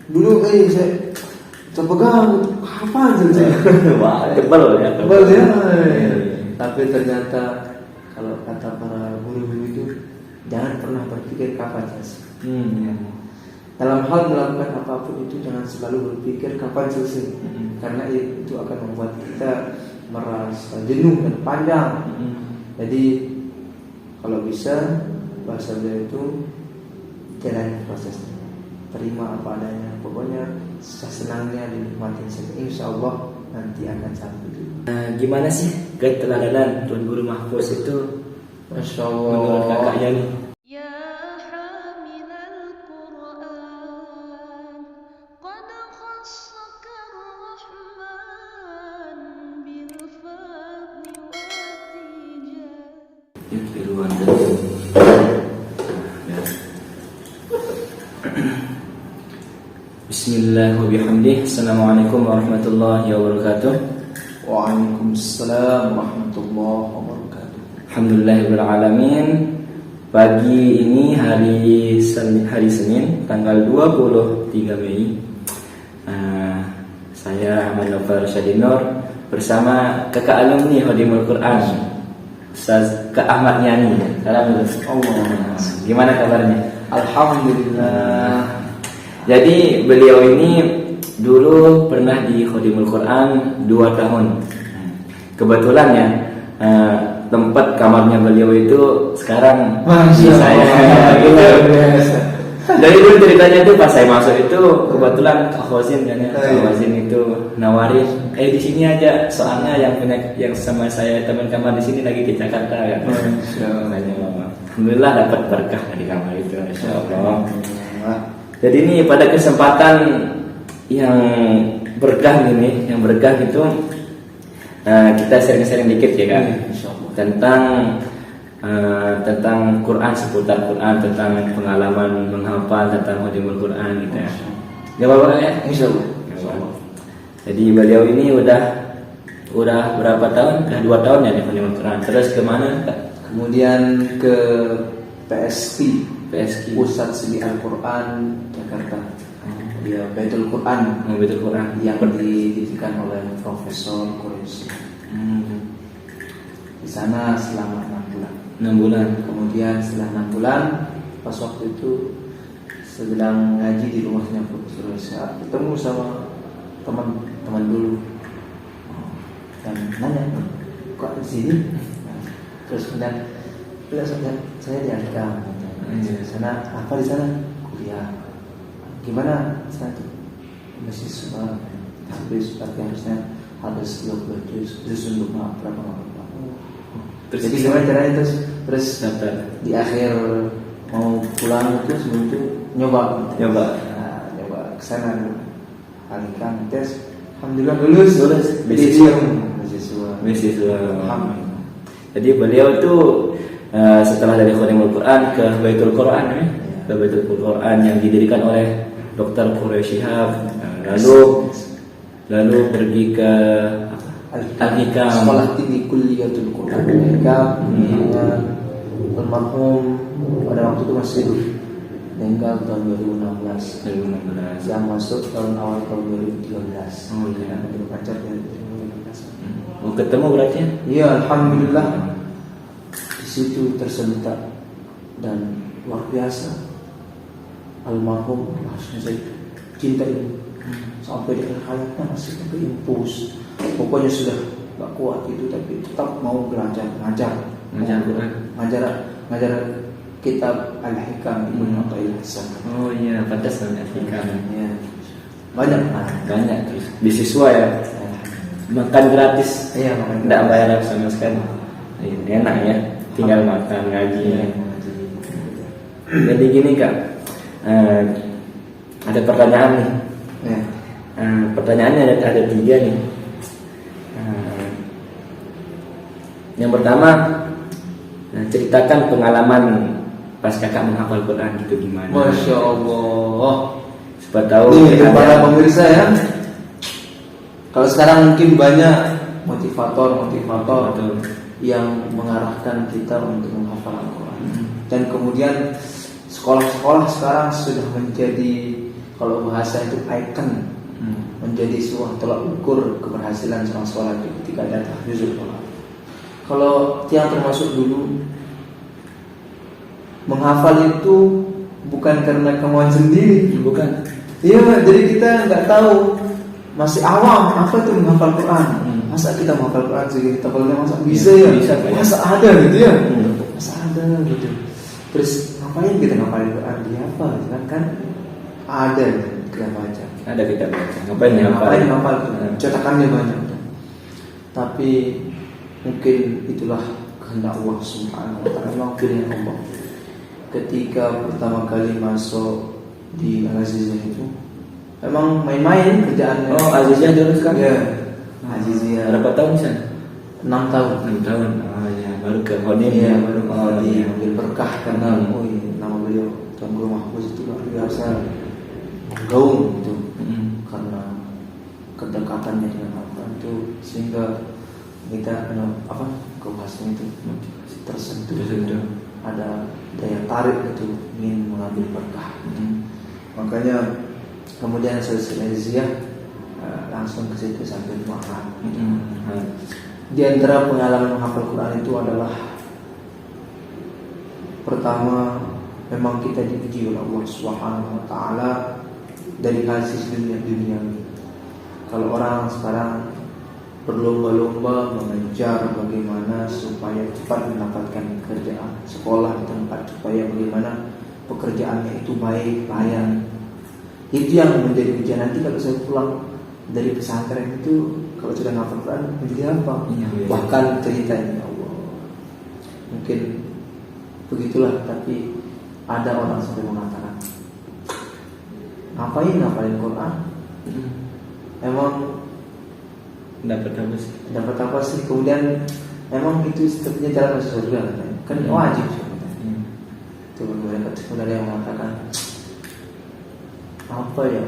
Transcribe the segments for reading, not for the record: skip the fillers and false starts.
Dulu saya pegang apa aja. Wah, tebal ya. Tapi ternyata kalau kata para guru-guru itu jangan pernah berpikir kapan selesai. Dalam hal melakukan apapun itu jangan selalu berpikir kapan selesai, karena itu akan membuat kita merasa jenuh dan panjang. Jadi kalau bisa bahasa dia itu jalani prosesnya, terima apa adanya, pokoknya senangnya dinikmatin saja. Insya Allah nanti akan sampai. Gimana sih keteladanan Tuan Guru Mahfuz itu? Masya Allah. Menurut kakaknya nih. Bismillahirrahmanirrahim. Assalamualaikum warahmatullahi wabarakatuh. Waalaikumsalam warahmatullahi wabarakatuh. Alhamdulillahirrahmanirrahim. Pagi ini hari Senin tanggal 23 Mei. Saya Ahmad Novel Syadinor bersama kakak alumni Khodimul Quran Ustaz Kak Ahmad Yani. Salam Allah. Gimana kabarnya? Alhamdulillah. Jadi beliau ini dulu pernah di Khodimul Quran 2 tahun. Kebetulan ya tempat kamarnya beliau itu sekarang di saya. Jadi dulu ceritanya itu pas saya masuk itu kebetulan Kak Khozin kan ya, Kak Khozin itu nawarin, di sini aja soalnya yang sama saya teman kamar di sini lagi ke Jakarta kan. Alhamdulillah dapat berkah di kamar itu, insyaallah. Jadi ini pada kesempatan yang berkah ini, gitu, kita sharing-sharing dikit ya kan, tentang Quran, seputar Quran, tentang pengalaman menghafal, tentang Khodimul Quran gitu ya. Gak apa-apa ya? Insyaallah. Jadi beliau ini udah berapa tahun? Udah 2 tahun ya di Khodimul Quran. Terus kemana Kak? Kemudian ke PSQ, Pusat Studi Al-Quran Jakarta. Dia Baitul Quran, yang didirikan oleh Profesor Quraisy. Di sana selama 6 bulan. Kemudian setelah 6 bulan, pas waktu itu sedang ngaji di rumahnya Profesor Isa, ketemu sama teman dulu dan nanya, kok di sini? Terus kemudian saya di Alka. Sana apa di sana? Kuliah. Gimana sana tuh? Mahasiswa. Habis tapi harus 20 juz untuk berapa? Terus jadi gimana caranya terus daftar di akhir mau pulang itu sebelum itu nyoba kesana dulu, alihkan tes, alhamdulillah lulus beasiswa. Jadi beliau itu setelah dari Khodimul Quran ke Baitul Quran ke Baitul Quran yang didirikan oleh Dr. Quraisy Shihab, lalu pergi ke Al-Hikam, Sekolah Tinggi Kulliyatul Quran Al-Hikam. Almarhum pada waktu itu masih hidup, meninggal tahun 2016. Yang masuk tahun awal tahun 2013. Oh iya. Pacar dari 2016. Mau ketemu berarti ya? Iya, alhamdulillah. Di situ tersentak dan luar biasa. Almarhum harusnya saya cintai sampai di akhir hayatnya masih keimpus. Pokoknya sudah gak kuat itu, tapi tetap mau belajar, ngajar kitab Al-Hikam Ibnu Athaillah Hasan. Oh iya, pantas namanya Al-Hikam. Ya. Banyak terus beasiswa ya. Makan gratis. Iya, makan. Enggak bayar sama sekali. Ini enak ya, tinggal makan ngaji. Jadi gini Kak, ada pertanyaan nih. Ya. Pertanyaannya ada 3 nih. Yang pertama, ceritakan pengalaman pas kakak menghafal Quran gitu gimana? Masya Allah. Siapa tahu para pemirsa ya. Kalau sekarang mungkin banyak motivator yang mengarahkan kita untuk menghafal Al-Quran. Dan kemudian sekolah-sekolah sekarang sudah menjadi Kalau bahasa itu icon, menjadi sebuah tolak ukur keberhasilan seorang sholat ketika ada tahfizul Quran. Kalau yang termasuk dulu menghafal itu bukan karena kemauan sendiri, bukan. Iya, jadi kita nggak tahu, masih awam apa itu menghafal Quran. Masa kita menghafal Quran sih kita kalau masa bisa ya? Masa ada gitu ya? Masa ada gitu. Terus ngapain kita ngapalin Quran? Dia apa? Kan ada kita baca. Ada kita baca. Ngapain ngapal? Cetakannya banyak. Tapi mungkin itulah kehendak Allah Subhanahu wa taala, memang pilihan Allah. Ketika pertama kali masuk di Al-Aziziyah itu memang main-main kerjaannya. Oh, Aziziyah dulu sekarang? Iya. Aziziyah. Berapa tahun sih? 6 tahun. 6 tahun. Oh ya, baru ke Khodim. Iya, baru ke Khodim. Iya. Ambil berkah karena nama beliau Tuan Guru Mahfuz itu luar biasa gaung itu. Karena kedekatannya dengan Al-Quran itu sehingga kita kebahasanya itu tersentuh. Ada daya tarik itu ingin mengambil berkah. Makanya kemudian selesai Aziziyah langsung ke situ sampai makan. Di antara pengalaman menghafal Quran itu adalah pertama, memang kita diuji oleh Allah Subhanahu wa taala dari hasil dunia ini. Kalau orang sekarang berlomba-lomba mengejar bagaimana supaya cepat mendapatkan pekerjaan, sekolah di tempat supaya bagaimana pekerjaannya itu baik, layan. Itu yang menjadi ujian nanti kalau saya pulang dari pesantren itu, kalau sudah ngafal Quran menjadi apa? Bahkan ceritanya Allah. Mungkin begitulah, tapi ada orang sampai mengatakan, ngapain ngafalin Quran? Emang dapat apa sih? Dapat apa sih? Kemudian emang itu sepertinya jalan masuk surga katanya. Kan wajib sebenarnya. Itu mereka sebenarnya yang mengatakan apa ya?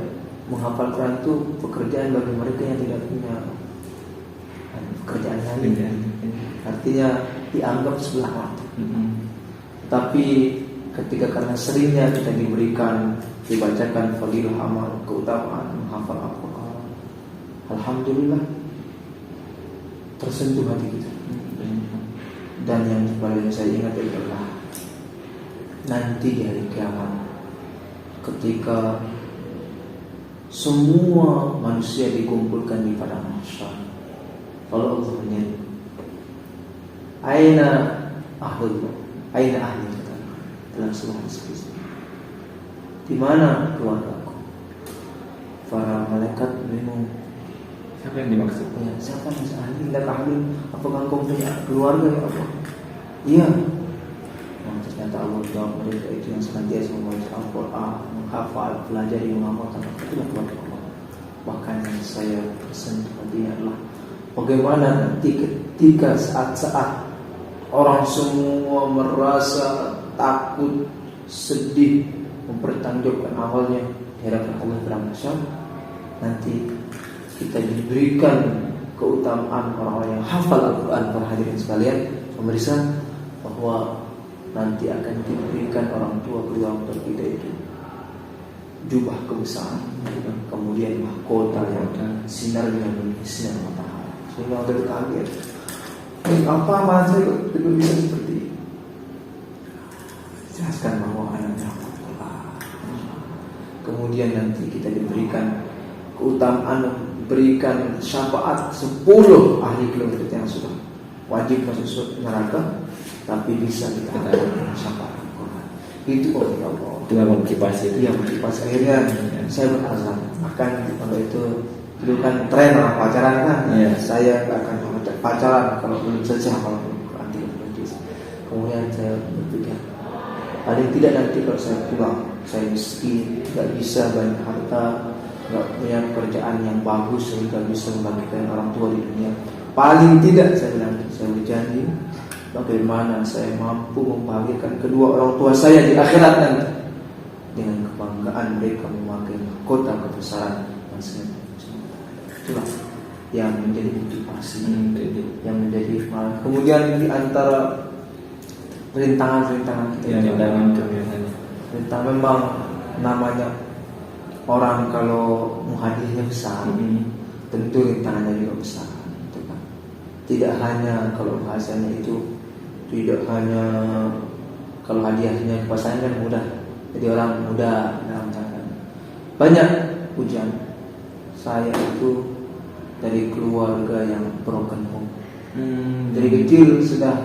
Menghafal Quran itu pekerjaan bagi mereka yang tidak punya pekerjaan lain. Artinya dianggap sebelah mata. Tapi ketika karena seringnya kita dibacakan fadilah amal, keutamaan menghafal Al-Quran, alhamdulillah tersentuh hati kita. Dan yang paling saya ingat adalah nanti di hari kiamat, ketika semua manusia dikumpulkan di padang mahsyar, kalau Allah menyebut aina ahli dalam sebuah diskusi, di mana keluargaku? Para malaikat bingung. Siapa yang dimaksud? Ya, siapa yang ahli? Apakah kau punya keluarga ya Allah? Iya. Ternyata Allah jawab, mereka itu yang senantiasa membaca Al-Quran, menghafal, pelajari, mengamalkan. Itulah keluarga Allah. Bahkan yang saya tersentuh hatinya adalah bagaimana nanti ketika saat-saat orang semua merasa takut, sedih, mempertanggungjawabkan amalnya di hadapan Allah Subhanahu, nanti kita diberikan keutamaan orang-orang yang hafal Al-Quran. Para hadirin sekalian, pemirsa, bahwa nanti akan diberikan orang tua kedua untuk kita itu jubah kebesaran, kemudian mahkota yang sinarnya sinar matahari, sehingga ada kaget. Apa maksud itu bisa seperti ini? Jelaskan bahwa anaknya Allah. Kemudian nanti kita diberikan keutamaan, berikan syafaat 10 ahli keluarga yang sudah wajib masuk neraka, tapi bisa kita dapatkan syafaat Al-Quran. Itu oleh Allah. Dengan motivasi. Iya, motivasi. Akhirnya saya berazam akan, kalau itu dulu kan tren orang pacaran kan. Ya. Saya akan pacaran kalau belum selesai hafal Al-Quran 30 juz. Kemudian saya berpikir, paling tidak nanti kalau saya pulang, saya miskin, tidak bisa banyak harta, nggak punya pekerjaan yang bagus sehingga bisa membagikan orang tua di dunia. Paling tidak saya bilang, saya berjanji bagaimana saya mampu membahagiakan kedua orang tua saya di akhirat nanti dengan kebanggaan mereka memakai mahkota kebesaran dan segala. Itulah yang menjadi motivasi, yang menjadi kemudian di antara rintangan kita yang rintangan itu rintang memang namanya orang kalau hadiahnya besar, tentu rintangannya juga besar, gitu kan. Tidak hanya kalau bahasanya itu, tidak hanya kalau hadiahnya pasangan kan mudah, jadi orang mudah dalam tangan. Banyak ujian. Saya itu dari keluarga yang broken home. Dari kecil sudah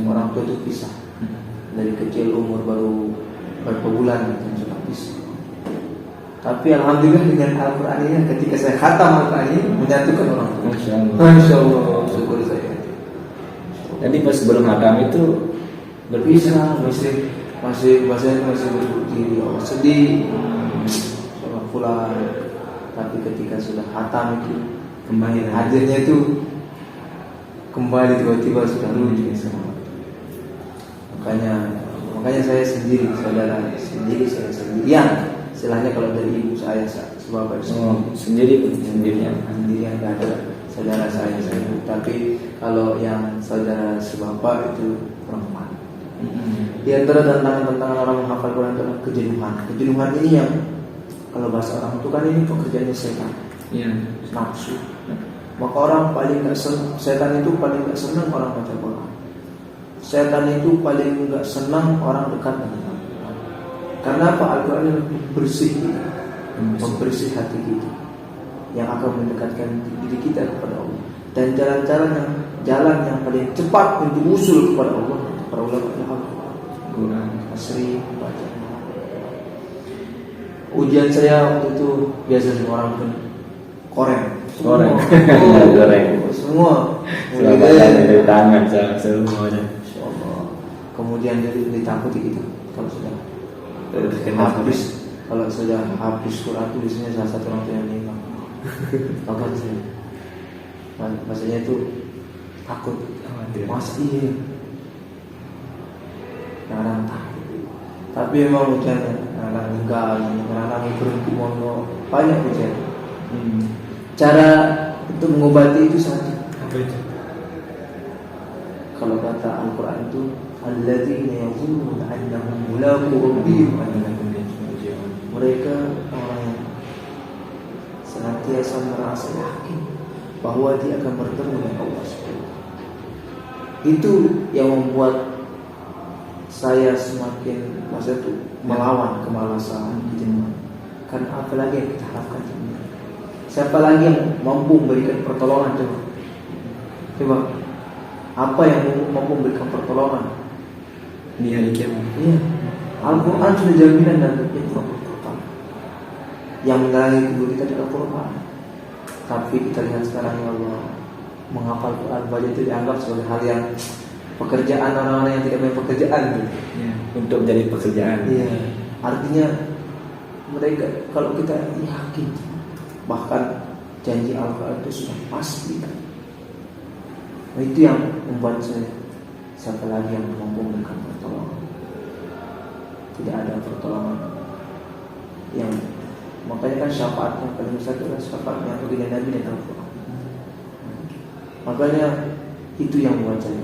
orang tua itu pisah. Dari kecil umur baru berapa bulan itu sudah pisah. Tapi alhamdulillah dengan Al-Quran ini, ketika saya khatam Al-Quran ini menyatukan orang tua. Masya Allah, syukur saya. Jadi pas sebelum khatam itu berpisah, masih bahasanya masih berdiri, sedih, sama pulang. Tapi ketika sudah khatam itu kembali hadirnya itu kembali tiba-tiba sudah lucu semua. Makanya saya sendiri, saudara saya sendirian. Istilahnya kalau dari ibu saya sebab sendirian nggak ada saudara saya. Tapi kalau yang saudara sebapak itu perempuan. Di antara tantangan orang menghafal Quran adalah kejenuhan. Kejenuhan ini yang kalau bahasa orang itu kan ini pekerjaannya setan, nafsu. Maka orang paling nggak senang, setan itu paling nggak senang orang baca Quran. Setan itu paling nggak senang orang dekat dengan Al-Quran. Karena apa? Al-Quran itu bersih, membersih hati kita, yang akan mendekatkan diri kita kepada Allah. Dan jalan yang paling cepat untuk usul kepada Allah, para ulama Al-Quran. Asri baca. Ujian saya waktu itu biasa semua orang pun koreng. Semua dari tangan semuanya. Insyaallah. Kemudian ditakuti kita kalau sudah habis, kalau sudah habis Quran itu biasanya salah satu orang yang meninggal. Takut sih. Maksudnya itu takut. Mas iya. Kadang takut. Tapi memang ujiannya kadang enggak, kadang berhenti mono, banyak ujian. Cara untuk mengobati itu satu. Apa itu? Kalau kata Al-Quran itu, alladzina yazunnuna annahum mulaqu rabbihim mereka orang yang senantiasa merasa yakin bahwa dia akan bertemu dengan Allah SWT. Itu yang membuat saya semakin melawan kemalasan, kejenuhan. Karena apalagi yang kita harapkan sendiri. Siapa lagi yang mampu memberikan pertolongan coba? Apa yang mampu memberikan pertolongan di hari kiamat? Iya, Al-Quran sudah jaminan dan itu pertama yang menerangi hidup kita di Al-Quran. Tapi kita lihat sekarang ya Allah, menghafal Quran baca itu dianggap sebagai hal yang pekerjaan orang-orang yang tidak punya pekerjaan untuk jadi pekerjaan. Iya, artinya mereka kalau kita yakin bahkan janji Al-Quran itu sudah pasti kan. Itu yang membuat saya, siapa lagi yang mampu memberikan pertolongan? Tidak ada pertolongan yang makanya kan syafaat yang paling besar adalah syafaat yang bagi Nabi dan Al-Quran. Makanya itu yang membuat saya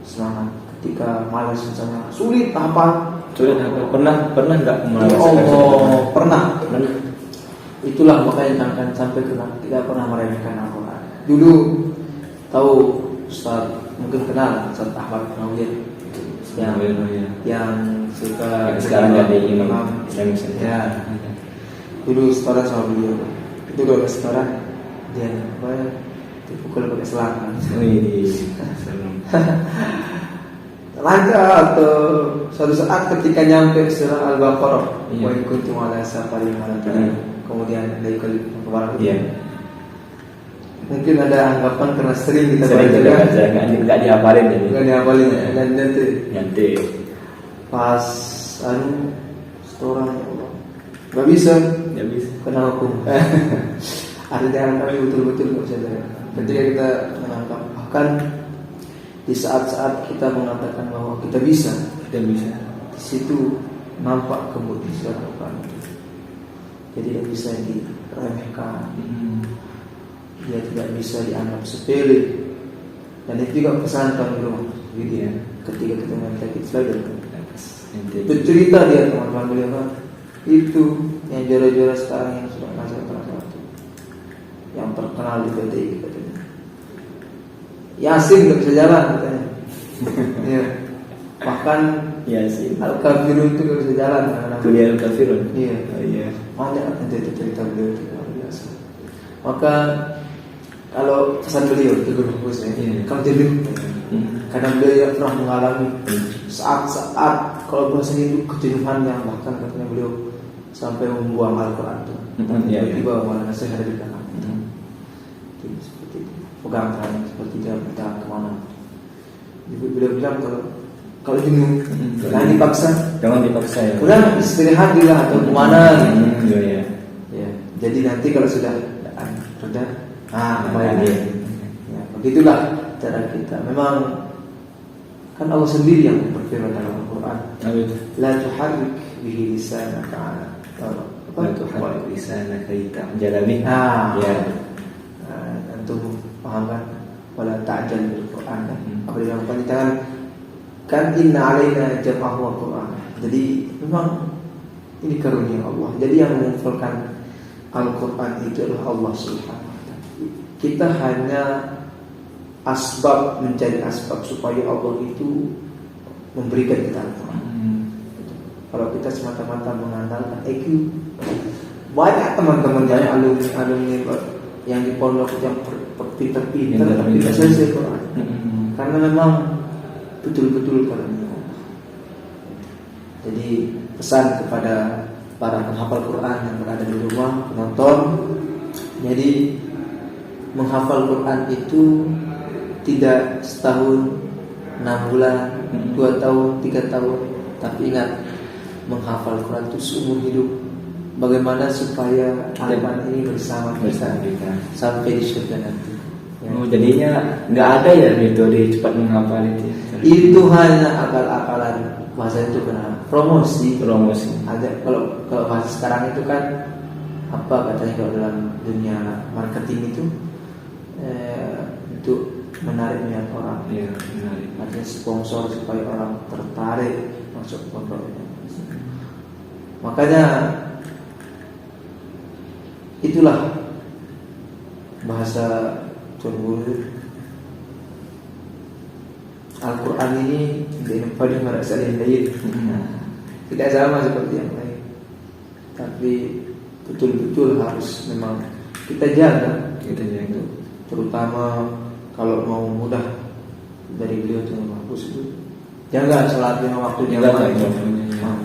semangat ketika malas misalnya sulit apa? Pernah nggak merasakan? Oh, pernah. Itulah makanya jangan sampai tidak pernah meremehkan Al-Quran. Dulu tahu Ustaz, mungkin kenal Ustaz Ahmad Nawir yang suka sekarang jadi imam ya. Dulu setoran sama beliau. Itu kalau setoran dia dipukul pakai selang. Laga atau suatu saat ketika nyampe surah Al-Baqarah, wa in kuntum ala safarin kemudian dari keluar mungkin ada anggapan karena sering kita baca nggak dihafalin dan nanti pas setoran nggak bisa kena hukum. Artinya kami betul-betul nggak bisa dari ketika kita menangkap, bahkan di saat-saat kita mengatakan bahwa kita bisa, di situ nampak kemujizatan Al-Quran. Jadi tidak bisa diremehkan, dia tidak bisa dianggap sepele. Dan itu juga pesan kami dulu, gitu ya. Ketika kita menghadapi belajar, bercerita dia teman-teman beliau kan, itu yang juara-juara sekarang yang sudah terkenal di PTI katanya. Yasin nggak bisa jalan katanya. Ya. Bahkan Yasin. Al-Kafirun itu nggak bisa jalan. Kuliah Al-Kafirun. Iya. Oh, iya. Banyak cerita beliau itu luar biasa. Maka kalau pesan beliau itu bagus ya. Kalau jadi karena beliau pernah mengalami saat-saat kalau bahasanya itu kejenuhan yang bahkan katanya beliau sampai membuang Al-Quran itu. Tiba-tiba malah nasihat di belakang. Itu seperti itu. Pegang tangan seperti dia bertahan kemana. Beliau bilang kalau jenuh jangan dipaksa. Jangan dipaksa ya. Udah istirahat juga atau kemana. Iya. Ya. Jadi nanti kalau sudah reda, baik. Ya, begitulah cara kita. Memang kan Allah sendiri yang berfirman dalam Al-Quran. La tuharrik bihi lisanaka La tuharrik lisanaka lita'jala bih. Ya. Antum paham kan? Wala ta'jal bil Quran kan? Apa yang panjangan kan inna alaina jam'ahu wa Quran. Jadi memang ini karunia Allah. Jadi yang mengumpulkan Al-Quran itu adalah Allah Subhanahu wa ta'ala. Kita hanya asbab, mencari asbab supaya Allah itu memberikan kita Al-Quran. Kalau kita semata-mata mengandalkan IQ, banyak teman-teman yang alumni yang di pondok yang pintar-pintar tapi tidak selesai Quran. Karena memang betul-betul karunia Allah. Jadi pesan kepada para penghafal Quran yang berada di rumah, penonton, jadi menghafal Quran itu tidak setahun, 6 bulan, 2 tahun, 3 tahun, tapi ingat menghafal Quran itu seumur hidup. Bagaimana supaya Al-Quran ini bersama kita sampai di surga nanti. Ya. Jadinya nggak ada ya metode cepat menghafal itu. Itu hanya akal-akalan bahasa itu kena promosi. Ada kalau bahasa sekarang itu kan apa katanya kalau dalam dunia marketing itu untuk menarik minat orang. Iya, menarik. Artinya sponsor supaya orang tertarik masuk produknya. Makanya itulah bahasa Tuan Guru. Al-Quran ini pada merasa yang lain, tidak sama seperti yang lain, tapi betul-betul harus memang kita jaga. Terutama kalau mau mudah dari beliau itu bagus itu jaga sholat lima waktu jamaah.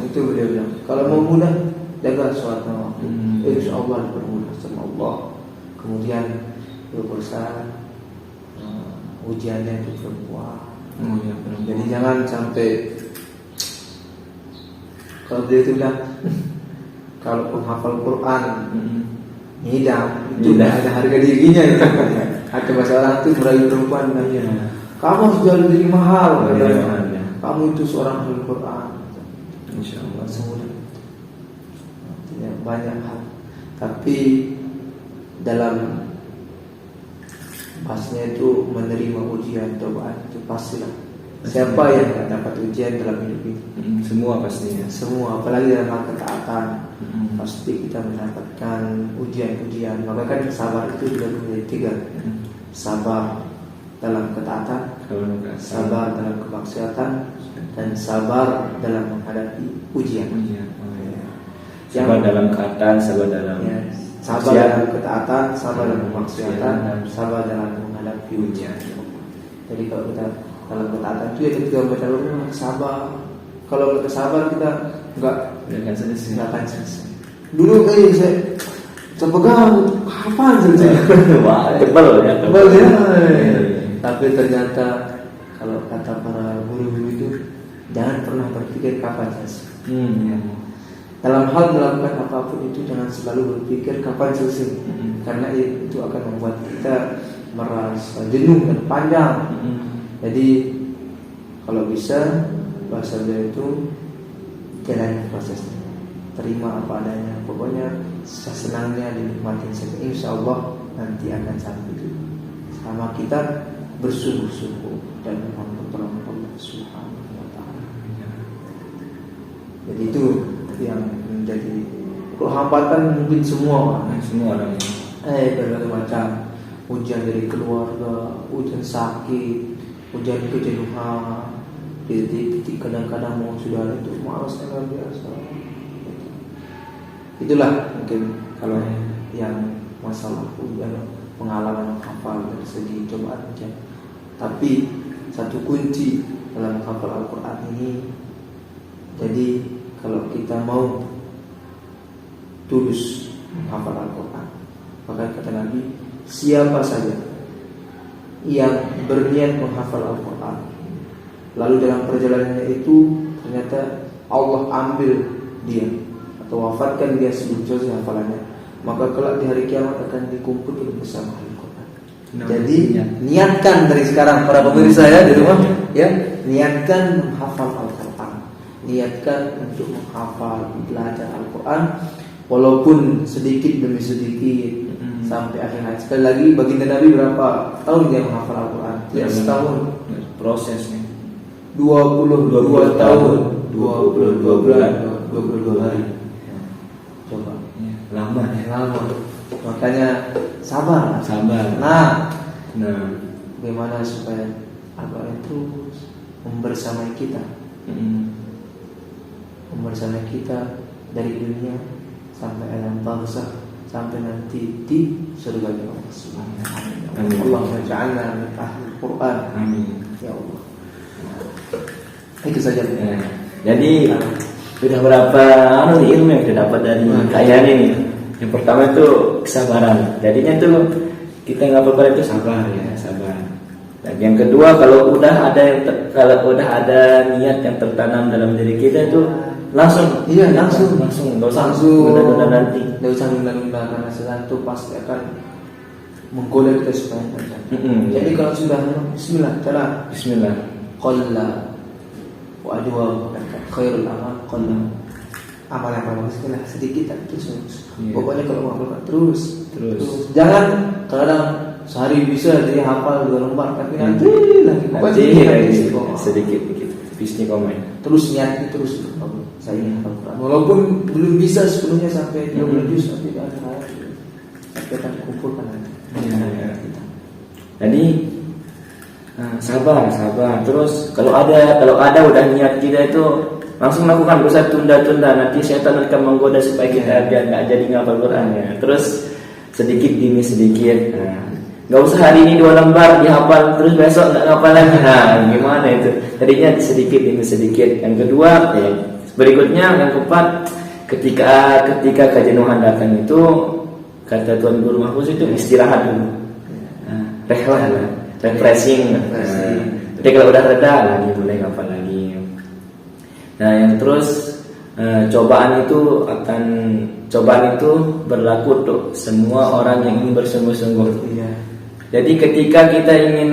Itu beliau bilang kalau mau mudah jaga sholat lima waktu. Insya Allah dipermudah sama Allah. Kemudian berusaha ujiannya itu berbuah. Jadi jangan sampai kalau dia itu bilang kalau penghafal Quran ngidam itu tidak ada harga dirinya itu. Ada bahasa orang itu merayu perempuan namanya. Kamu harus jual diri mahal. Kamu itu seorang ahli Quran. Insya Allah semudah. Banyak hal. Tapi dalam pasnya itu menerima ujian cobaan itu pastilah. Siapa yang tidak dapat ujian dalam hidup ini? Semua pastinya. Semua, apalagi dalam hal ketaatan, pasti kita mendapatkan ujian-ujian. Maka kan sabar itu juga menjadi 3. Sabar dalam ketaatan, sabar dalam kemaksiatan, dan sabar dalam menghadapi ujian. Sabar dalam ketaatan, sabar dalam sabar dalam ketaatan, sabar dalam kemaksiatan, dan sabar dalam menghadapi ujian. Jadi kalau kita dalam ketaatan itu ya ketika baca Al-Quran sabar. Kalau kita sabar kita nggak akan selesai. Dulu saya pegang kapan selesai? Wah, tebal ya. Tapi ternyata kalau kata para guru-guru itu jangan pernah berpikir kapan selesai. Dalam hal melakukan apapun itu jangan selalu berpikir kapan selesai, karena itu akan membuat kita merasa jenuh dan panjang. Jadi kalau bisa bahasa dia itu jalani prosesnya, terima apa adanya, pokoknya sesenangnya dinikmatin saja. Insya Allah nanti akan sampai itu. Sama kita bersungguh-sungguh dan mohon pertolongan Allah Subhanahu wa ta'ala. Jadi itu yang menjadi hambatan mungkin semua orang berbagai berbagai macam. ujian dari keluarga, ujian sakit, ujian kejenuhan, titik kadang-kadang mau sudah itu malas luar biasa. Itulah mungkin kalau yang masalah ujian pengalaman hafal dari segi cobaan ujian. Tapi satu kunci dalam hafal Al-Quran ini, jadi kalau kita mau tulus menghafal Al-Quran, maka kata Nabi, siapa saja yang berniat menghafal Al-Quran, lalu dalam perjalanannya itu ternyata Allah ambil dia atau wafatkan dia sebelum selesai hafalannya, maka kelak di hari kiamat akan dikumpulkan bersama Al-Quran. Jadi niatkan dari sekarang para pemirsa ya di rumah, ya, niatkan menghafal Al-Quran, niatkan untuk menghafal, belajar Al-Quran, walaupun sedikit demi sedikit sampai akhir hayat. Sekali lagi, baginda Nabi berapa tahun dia menghafal Al-Quran? Ya, setahun. Prosesnya 22 tahun, 22 bulan, 22 hari. Coba. Lama ya. Lama. Makanya sabar. Nah, bagaimana supaya Al-Quran terus membersamai kita, membersamai kita dari dunia sampai alam barzakh, sampai nanti di surga Allah Subhanahu wa taala. Allahumma ja'alna min ahli Al-Quran. Amin. Ya Allah. Itu saja. Jadi sudah berapa ilmu yang kita dapat dari kajian ini. Yang pertama itu kesabaran. Jadinya tuh kita ngapal itu sabar ya, sabar. Dan yang kedua, kalau udah ada niat yang tertanam dalam diri kita itu langsung nggak usah nunda nanti, nggak usah nunda karena sesuatu pasti akan menggoda kita supaya terjadi. Jadi kalau sudah Bismillah, qalla wa adwa khairul amal qalla. Amal yang bagus lah sedikit terus. Pokoknya kalau mau melakukan terus. Jangan kadang sehari bisa jadi hafal 2 lembar tapi nanti lagi sedikit istiqomah. Terus niat terus saya ingin Al-Quran. Walaupun belum bisa sepenuhnya sampai 20 juz sampai akhir hayat, tapi akan dikumpulkan nanti. Jadi sabar. Terus kalau ada udah niat kita itu langsung lakukan, bisa tunda-tunda, nanti setan akan menggoda supaya kita biar nggak jadi ngapal Quran ya. Terus sedikit demi sedikit, nggak usah hari ini 2 lembar dihafal terus besok nggak ngapal lagi. Gimana itu? Tadinya sedikit demi sedikit. Yang kedua, berikutnya yang keempat, ketika kejenuhan datang itu kata Tuan Guru Mahfuz itu istirahat dulu, refreshing. Jadi kalau udah reda lagi mulai ngapal lagi. Nah, yang terus cobaan itu berlaku untuk semua orang yang ingin bersungguh-sungguh. Jadi ketika kita ingin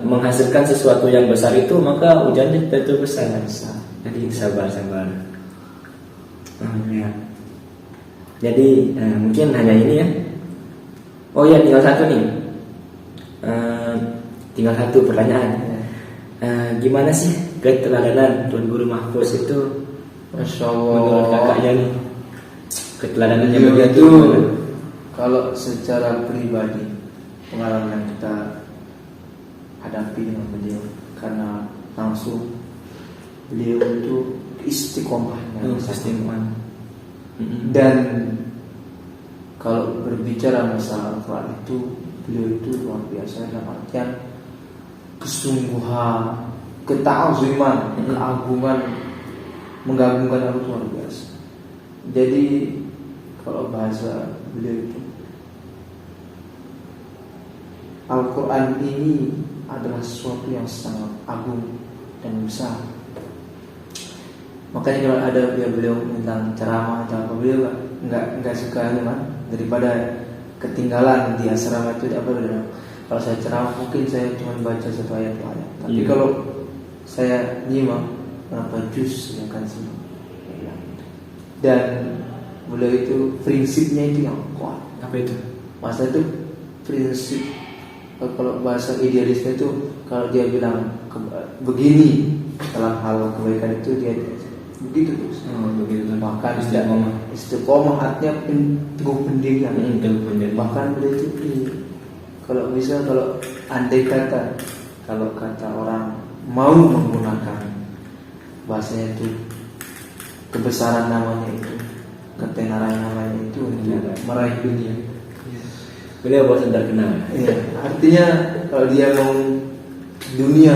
menghasilkan sesuatu yang besar itu, maka ujiannya tentu besar. Jadi sabar. Jadi mungkin hanya ini ya. Oh ya, tinggal satu pertanyaan. Gimana sih keteladanan Tuan Guru Mahfuz itu? Masya Allah. Menurut kakaknya nih, keteladanannya beliau itu kalau secara pribadi pengalaman yang kita hadapi dengan beliau, karena langsung beliau itu istiqomahnya, dan kalau berbicara masalah Al-Quran itu beliau itu luar biasa dalam artian kesungguhan, keta'azuman, keagungan, menggabungkan Allah luar biasa. Jadi kalau bahasa beliau itu, Al-Quran ini adalah sesuatu yang sangat agung dan besar. Makanya kalau ada beliau tentang ceramah atau apa, beliau nggak suka daripada ketinggalan di asrama itu apa beliau. Kalau saya ceramah mungkin saya cuma baca 1 ayat. Tapi kalau saya nyimak berapa juz yang akan semua. Dan beliau itu prinsipnya itu yang kuat. Apa itu? Masa itu prinsip, kalau bahasa idealisme itu kalau dia bilang begini dalam hal kebaikan itu dia begitu terus. Begitu. Bahkan istiqomah artinya teguh pendirian. Bahkan beliau itu kalau andai kata, kalau kata orang mau menggunakan bahasanya itu, kebesaran namanya itu, ketenaran namanya itu untuk meraih dunia. Beliau bosan terkenal. Iya, artinya kalau dia mau dunia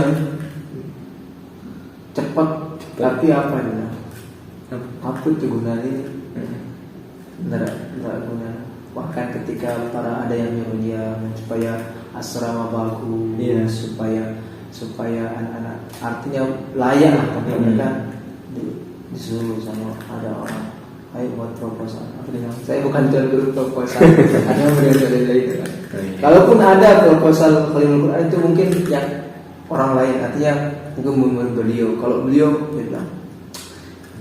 cepat, tapi apa dia? Apa itu gunanya? Tidak guna. Bahkan ketika ada yang nyuruh dia supaya asrama bagus, supaya anak-anak artinya layak lah, tapi mereka disuruh sama ada orang, ayo buat proposal. Saya bukan tuan guru proposal, ada mereka itu kan. Kalaupun ada proposal Khalimul Quran itu mungkin yang orang lain, artinya mungkin beliau. Kalau beliau bilang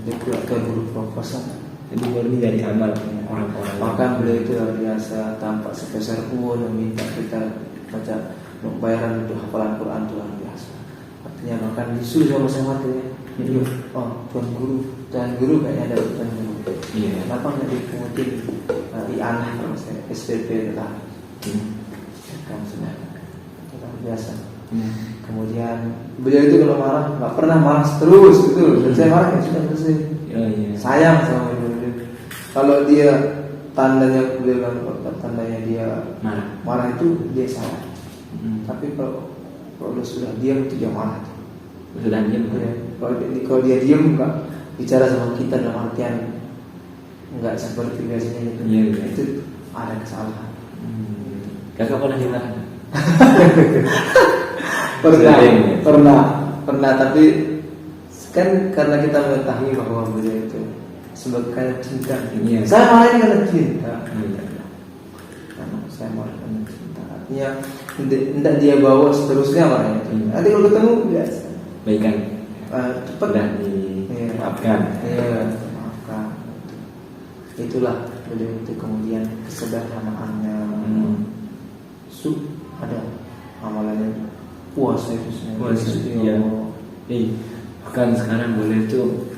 dia pula tuan guru proposal. Jadi murni dari amal orang-orang. Bahkan beliau itu luar biasa, tampak sebesar pun meminta kita baca bayaran untuk hafalan Quran itu luar biasa. Artinya bahkan disuruh sama tuh ya. Tuan guru kayaknya ada tuan guru. Iya. Kenapa nggak dipungutin di anak kalau saya SPP lah. Kan sudah luar biasa. Kemudian beliau itu kalau marah nggak pernah marah terus gitu. Dan saya marah ya sudah selesai. Sayang sama beliau. Kalau dia tandanya dia marah itu dia salah. Tapi kalau dia sudah diam itu dia marah. Sudah diam. Ya. Kalau dia diam nggak bicara sama kita dalam artian nggak seperti biasanya itu. Iya. Itu ada kesalahan. Kakak pernah dimarahin? Pernah, tapi kan karena kita mengetahui bahwa beliau itu sebagai cinta. Iya. Saya marahin karena cinta. Karena saya marahin karena cinta. Artinya tidak dia bawa seterusnya marahnya. Nanti kalau ketemu biasa. Baikan. Cepat Sudah dimaafkan. Iya, maafkan. Itulah beliau itu, kemudian kesederhanaannya. Ada amalannya puasa itu Iya. Bahkan sekarang boleh tuh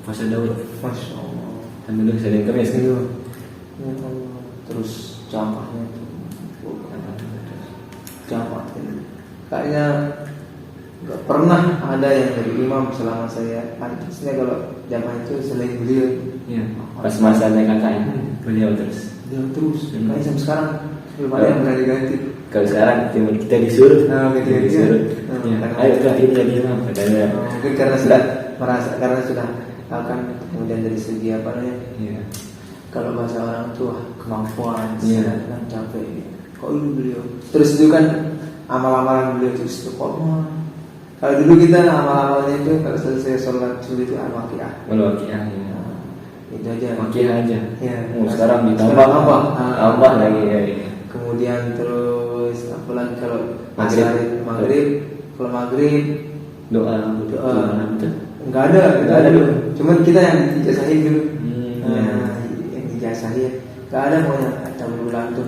puasa Daud. Masya Allah. Kan dulu Senin Kamis kan. Terus jamaahnya itu jamaah kayaknya nggak pernah ada yang dari imam selama saya artisnya kalau jamaah itu selain beliau. Iya. Pas masanya kakak ya, beliau terus. Kayaknya sampai sekarang belum ada yang berani ganti. Kalau sekarang kita disuruh, disuruh. Ayo terakhir jadi imam katanya. Mungkin karena sudah merasa, karena sudah akan kemudian dari segi apa namanya? Iya. Kalau bahasa orang tua kemampuan, kan capek. Kok dulu beliau? Terus itu kan amal-amalan beliau itu istiqomah. Kalau dulu kita amal-amalnya itu kalau selesai sholat subuh itu al-waqiah. Al-waqiah ya. Itu aja. Waqiah aja. Ya. Sekarang ditambah tambah lagi ya. Kemudian terus apalagi kalau maghrib doa enggak ada dulu. Cuman kita yang dijasahin dulu. Yang dijasahin. Enggak ada pokoknya tahun bulan tuh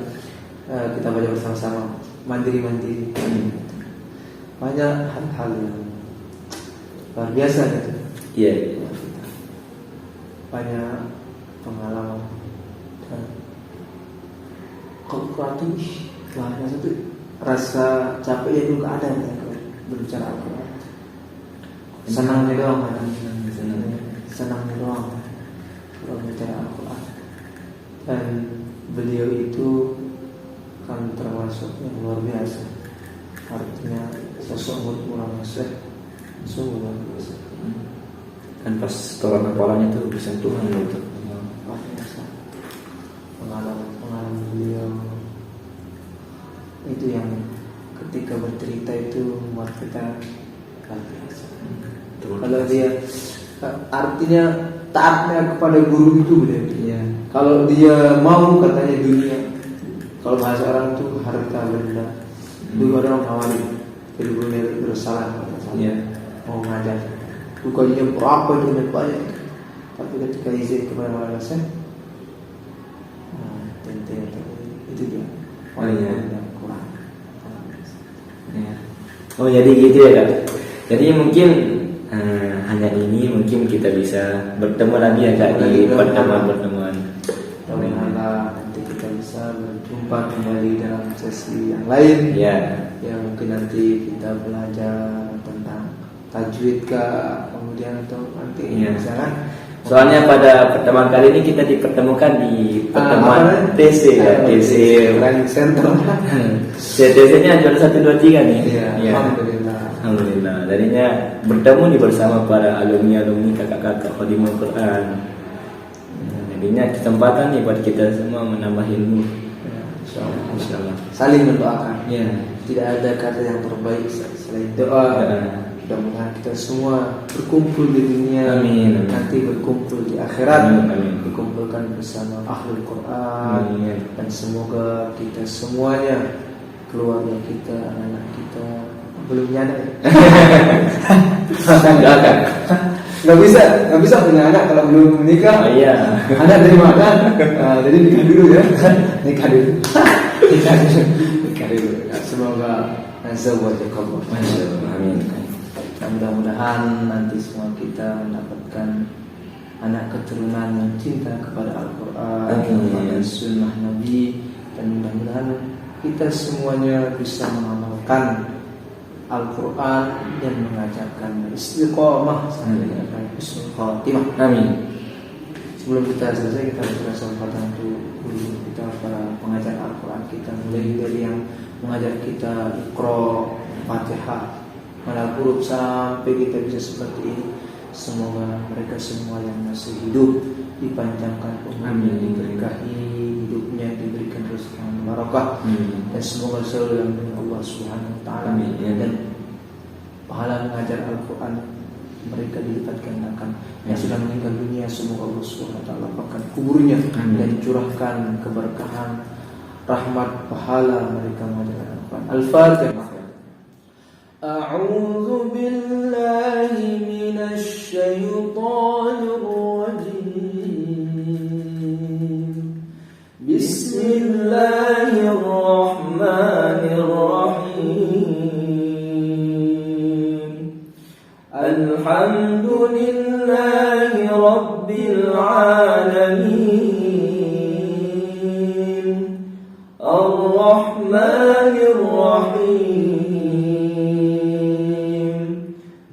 kita baca bersama-sama mandiri. Banyak hal-hal yang luar biasa gitu. Iya. Banyak pengalaman. Kalau Quran itu bahasa itu rasa capeknya itu nggak ada ya kalau berbicara Al-Quran. Senangnya doang, senangnya doang kalau berbicara Al-Quran. Dan beliau itu kan termasuk yang luar biasa. Artinya sosok ulama sungguh luar biasa. Kan pas tolak kepalanya tuh bersentuhan itu. Luar biasa. Pengalaman beliau itu yang ketika bercerita itu membuat kita luar biasa. Kalau dia artinya taatnya kepada guru itu beliau. Iya. Kalau dia mau katanya dunia, kalau bahasa orang itu harta benda. Dulu ada orang Hawali, jadi Brunei Darussalam. Iya. Mau ngajar, bukannya berapa dunia banyak, tapi ketika izin kepada Maulana Syekh, itu dia. Kurang. Ya. Oh jadi gitu ya Kak. Jadi mungkin hanya ini mungkin kita bisa bertemu lagi ya Kak di pertemuan-pertemuan. Mudah-mudahan nanti kita bisa berjumpa berjumpa kembali dalam sesi yang lain. Ya. Ya mungkin nanti kita belajar tentang tajwid kah, kemudian atau nanti misalkan. Soalnya pada pertemuan kali ini kita dipertemukan di pertemuan TC ya, TC Training Center. TC-nya juara 1, 2, 3 nih. Iya. Alhamdulillah. Alhamdulillah. Darinya bertemu nih bersama para alumni kakak-kakak Khadimul Quran. Jadinya kesempatan nih buat kita semua menambah ilmu. Ya, Insyaallah. Saling mendoakan. Ya. Tidak ada kata yang terbaik selain doa. Mudah-mudahan kita semua berkumpul di dunia. Amin. Nanti berkumpul di akhirat. Amin. Dikumpulkan bersama ahlul Quran. Amin. Dan semoga kita semuanya, keluarga kita, anak-anak kita belum nyadar. Doakan. Nggak bisa punya anak kalau belum menikah. Oh iya. Anak dari mana? Jadi nikah dulu ya. Nikah dulu. Ya, semoga nazawajakallah. Amin. Mudah-mudahan nanti semua kita mendapatkan anak keturunan yang cinta kepada Al-Quran, kepada Sunnah Nabi, dan mudah-mudahan kita semuanya bisa mengamalkan Al-Quran dan mengajarkan istiqomah sampai dengan husnul khatimah. Amin. Sebelum kita selesai, kita berikan kesempatan untuk guru kita, para pengajar Al-Quran kita, mulai dari yang mengajar kita Iqra, Fatihah, mana huruf sampai kita bisa seperti ini. Semoga mereka semua yang masih hidup dipanjangkan umurnya, diberkahi hidupnya, diberikan rezeki yang barokah, dan semoga selalu dalam lindungan Allah Subhanahu wa taala. Dan pahala mengajar Al-Quran mereka dilipat gandakan. Yang sudah meninggal dunia, semoga Allah Subhanahu wa taala lapangkan kuburnya dan curahkan keberkahan, rahmat, pahala mereka mengajar Al-Quran. Al-Fatihah. أعوذ بالله من الشيطان الرجيم بسم الله الرحمن الرحيم الحمد لله رب العالمين الرحمن الرحيم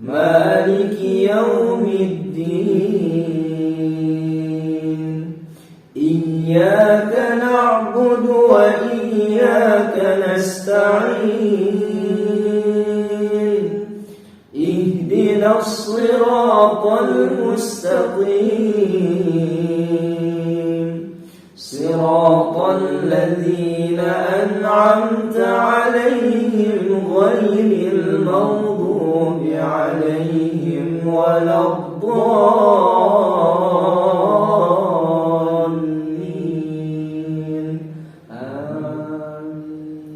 مالك يوم الدين إياك نعبد وإياك نستعين اهدنا الصراط المستقيم صراط الذين أنعمت عليهم غير المغضوب عليهم ولا الضالين